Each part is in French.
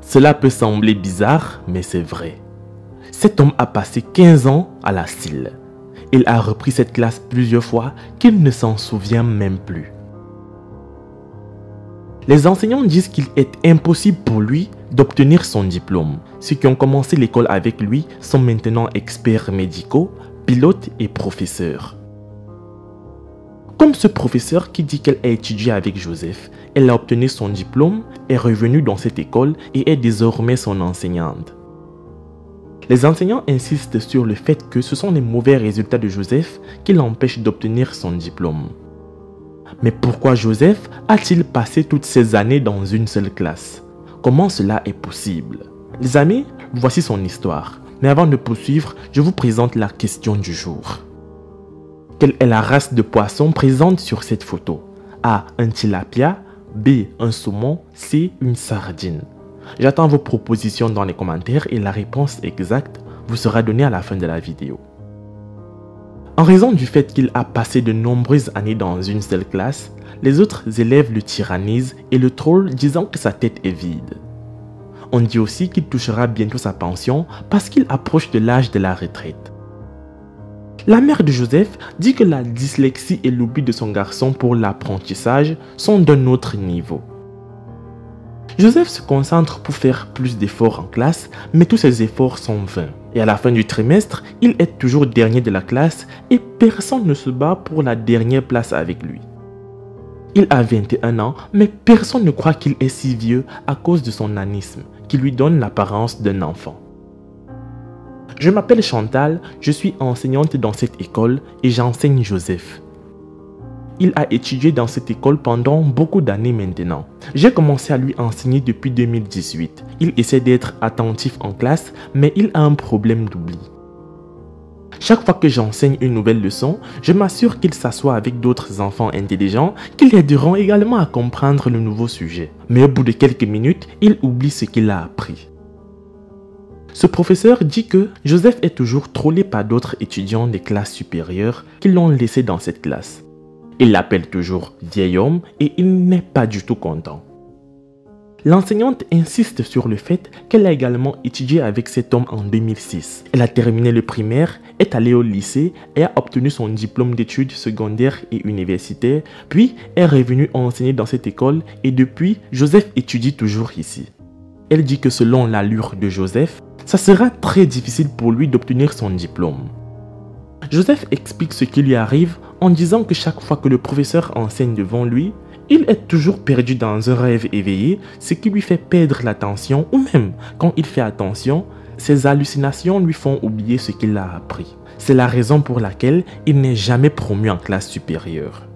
Cela peut sembler bizarre, mais c'est vrai. Cet homme a passé 15 ans à la CIL. Il a repris cette classe plusieurs fois qu'il ne s'en souvient même plus. Les enseignants disent qu'il est impossible pour lui d'obtenir son diplôme. Ceux qui ont commencé l'école avec lui sont maintenant experts médicaux, pilotes et professeurs. Comme ce professeur qui dit qu'elle a étudié avec Joseph, elle a obtenu son diplôme, est revenue dans cette école et est désormais son enseignante. Les enseignants insistent sur le fait que ce sont les mauvais résultats de Joseph qui l'empêchent d'obtenir son diplôme. Mais pourquoi Joseph a-t-il passé toutes ces années dans une seule classe? Comment cela est possible? Les amis, voici son histoire. Mais avant de poursuivre, je vous présente la question du jour. Quelle est la race de poisson présente sur cette photo? A. Un tilapia, B. Un saumon, C. Une sardine. J'attends vos propositions dans les commentaires et la réponse exacte vous sera donnée à la fin de la vidéo. En raison du fait qu'il a passé de nombreuses années dans une seule classe, les autres élèves le tyrannisent et le trollent disant que sa tête est vide. On dit aussi qu'il touchera bientôt sa pension parce qu'il approche de l'âge de la retraite. La mère de Joseph dit que la dyslexie et l'oubli de son garçon pour l'apprentissage sont d'un autre niveau. Joseph se concentre pour faire plus d'efforts en classe, mais tous ses efforts sont vains. Et à la fin du trimestre, il est toujours dernier de la classe et personne ne se bat pour la dernière place avec lui. Il a 21 ans, mais personne ne croit qu'il est si vieux à cause de son nanisme, qui lui donne l'apparence d'un enfant. Je m'appelle Chantal, je suis enseignante dans cette école et j'enseigne Joseph. Il a étudié dans cette école pendant beaucoup d'années maintenant. J'ai commencé à lui enseigner depuis 2018. Il essaie d'être attentif en classe, mais il a un problème d'oubli. Chaque fois que j'enseigne une nouvelle leçon, je m'assure qu'il s'assoit avec d'autres enfants intelligents qui l'aideront également à comprendre le nouveau sujet. Mais au bout de quelques minutes, il oublie ce qu'il a appris. Ce professeur dit que Joseph est toujours trollé par d'autres étudiants des classes supérieures qui l'ont laissé dans cette classe. Il l'appelle toujours vieil homme et il n'est pas du tout content. L'enseignante insiste sur le fait qu'elle a également étudié avec cet homme en 2006. Elle a terminé le primaire, est allée au lycée et a obtenu son diplôme d'études secondaires et universitaires, puis est revenue enseigner dans cette école et depuis, Joseph étudie toujours ici. Elle dit que selon l'allure de Joseph, ça sera très difficile pour lui d'obtenir son diplôme. Joseph explique ce qui lui arrive en disant que chaque fois que le professeur enseigne devant lui, il est toujours perdu dans un rêve éveillé, ce qui lui fait perdre l'attention ou même quand il fait attention, ses hallucinations lui font oublier ce qu'il a appris. C'est la raison pour laquelle il n'est jamais promu en classe supérieure.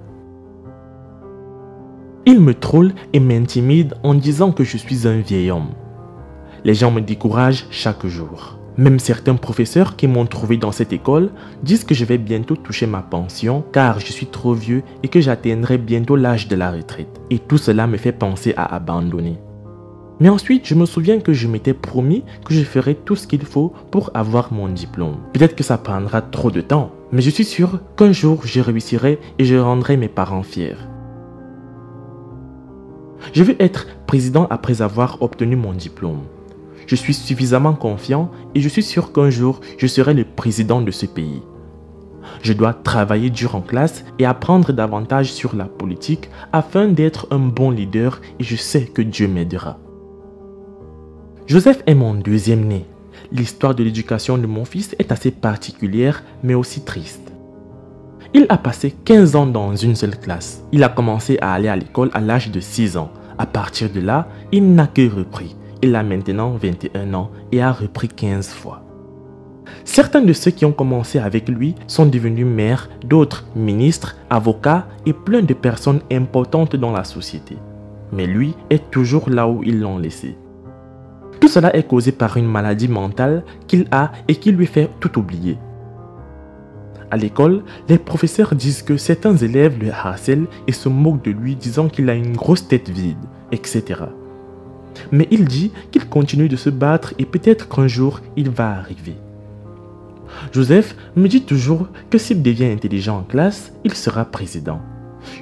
Il me troll et m'intimide en disant que je suis un vieil homme. Les gens me découragent chaque jour. Même certains professeurs qui m'ont trouvé dans cette école disent que je vais bientôt toucher ma pension car je suis trop vieux et que j'atteindrai bientôt l'âge de la retraite. Et tout cela me fait penser à abandonner. Mais ensuite, je me souviens que je m'étais promis que je ferais tout ce qu'il faut pour avoir mon diplôme. Peut-être que ça prendra trop de temps, mais je suis sûr qu'un jour je réussirai et je rendrai mes parents fiers. Je veux être président après avoir obtenu mon diplôme. Je suis suffisamment confiant et je suis sûr qu'un jour, je serai le président de ce pays. Je dois travailler dur en classe et apprendre davantage sur la politique afin d'être un bon leader et je sais que Dieu m'aidera. Joseph est mon deuxième né. L'histoire de l'éducation de mon fils est assez particulière mais aussi triste. Il a passé 15 ans dans une seule classe. Il a commencé à aller à l'école à l'âge de 6 ans. À partir de là, il n'a que repris. Il a maintenant 21 ans et a repris 15 fois. Certains de ceux qui ont commencé avec lui sont devenus maires, d'autres ministres, avocats et plein de personnes importantes dans la société. Mais lui est toujours là où ils l'ont laissé. Tout cela est causé par une maladie mentale qu'il a et qui lui fait tout oublier. À l'école, les professeurs disent que certains élèves le harcèlent et se moquent de lui disant qu'il a une grosse tête vide, etc. Mais il dit qu'il continue de se battre et peut-être qu'un jour il va arriver. Joseph me dit toujours que s'il devient intelligent en classe, il sera président.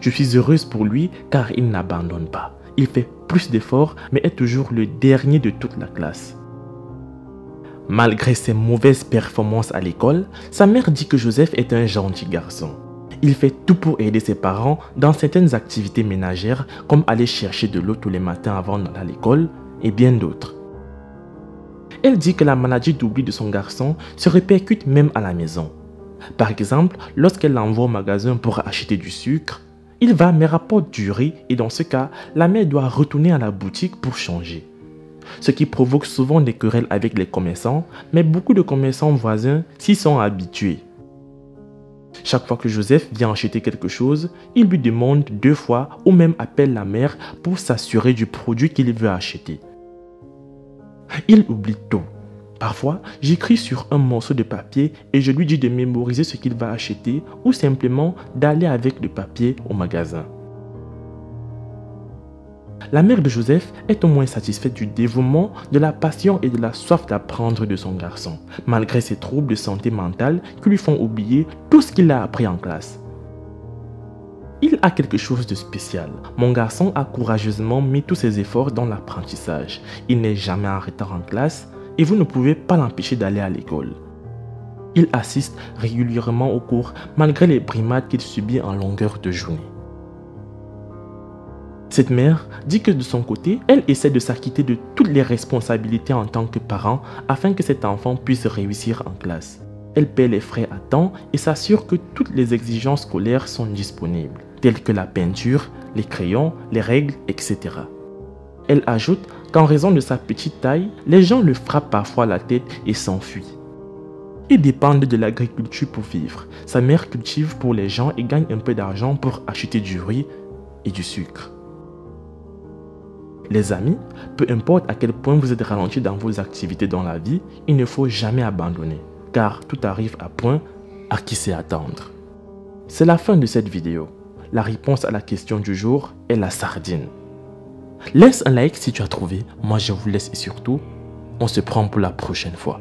Je suis heureuse pour lui car il n'abandonne pas. Il fait plus d'efforts mais est toujours le dernier de toute la classe. Malgré ses mauvaises performances à l'école, sa mère dit que Joseph est un gentil garçon. Il fait tout pour aider ses parents dans certaines activités ménagères comme aller chercher de l'eau tous les matins avant d'aller à l'école et bien d'autres. Elle dit que la maladie d'oubli de son garçon se répercute même à la maison. Par exemple, lorsqu'elle l'envoie au magasin pour acheter du sucre, il va mais rapporte du riz et dans ce cas, la mère doit retourner à la boutique pour changer. Ce qui provoque souvent des querelles avec les commerçants, mais beaucoup de commerçants voisins s'y sont habitués. Chaque fois que Joseph vient acheter quelque chose, il lui demande 2 fois ou même appelle la mère pour s'assurer du produit qu'il veut acheter. Il oublie tout. Parfois, j'écris sur un morceau de papier et je lui dis de mémoriser ce qu'il va acheter ou simplement d'aller avec le papier au magasin. La mère de Joseph est au moins satisfaite du dévouement, de la passion et de la soif d'apprendre de son garçon, malgré ses troubles de santé mentale qui lui font oublier tout ce qu'il a appris en classe. Il a quelque chose de spécial. Mon garçon a courageusement mis tous ses efforts dans l'apprentissage. Il n'est jamais en retard en classe et vous ne pouvez pas l'empêcher d'aller à l'école. Il assiste régulièrement aux cours malgré les brimades qu'il subit en longueur de journée. Cette mère dit que de son côté, elle essaie de s'acquitter de toutes les responsabilités en tant que parent afin que cet enfant puisse réussir en classe. Elle paie les frais à temps et s'assure que toutes les exigences scolaires sont disponibles, telles que la peinture, les crayons, les règles, etc. Elle ajoute qu'en raison de sa petite taille, les gens le frappent parfois la tête et s'enfuient. Ils dépendent de l'agriculture pour vivre. Sa mère cultive pour les gens et gagne un peu d'argent pour acheter du riz et du sucre. Les amis, peu importe à quel point vous êtes ralenti dans vos activités dans la vie, il ne faut jamais abandonner, car tout arrive à point à qui sait attendre. C'est la fin de cette vidéo. La réponse à la question du jour est la sardine. Laisse un like si tu as trouvé, moi je vous laisse et surtout, on se prend pour la prochaine fois.